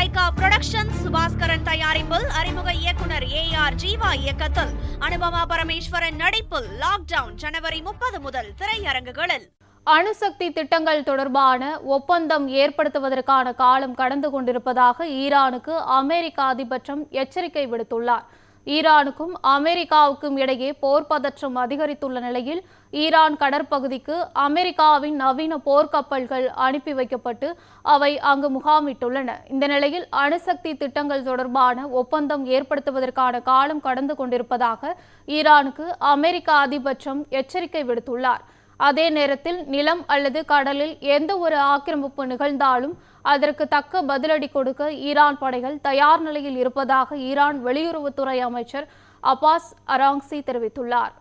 Lyca production Subaskaran தயாரிப்பில் அறிமுக இயக்குனர் ஏஆர் ஜீவா இயக்கத்தில் அனுபமா பரமேஸ்வரன் நடிப்பில் லாக்டவுன் ஜனவரி 30 முதல் திரையரங்குகளில். அணுசக்தி திட்டங்கள் தொடர்பான ஒப்பந்தம் ஏற்படுத்துவதற்கான காலம் கடந்து கொண்டிருப்பதாக ஈரானுக்கு அமெரிக்க அதிபர் ட்ரம்ப் எச்சரிக்கை விடுத்துள்ளார். ஈரானுக்கும் அமெரிக்காவுக்கும் இடையே போர் பதற்றம் அதிகரித்துள்ள நிலையில் ஈரான் கடற்பகுதிக்கு அமெரிக்காவின் நவீன போர்க்கப்பல்கள் அனுப்பி வைக்கப்பட்டு அவை அங்கு முகாமிட்டுள்ளன. இந்த நிலையில் அணுசக்தி திட்டங்கள் தொடர்பான ஒப்பந்தம் ஏற்படுத்துவதற்கான காலம் கடந்து கொண்டிருப்பதாக ஈரானுக்கு அமெரிக்க அதிபர் ட்ரம்ப் எச்சரிக்கை விடுத்துள்ளார். அதே நேரத்தில் நிலம் அல்லது கடலில் எந்த ஒரு ஆக்கிரமிப்பு நிகழ்ந்தாலும் அதற்கு தக்க பதிலடி கொடுக்க ஈரான் படைகள் தயார் நிலையில் இருப்பதாக ஈரான் வெளியுறவுத்துறை அமைச்சர் அப்பாஸ் அராங்சி தெரிவித்துள்ளார்.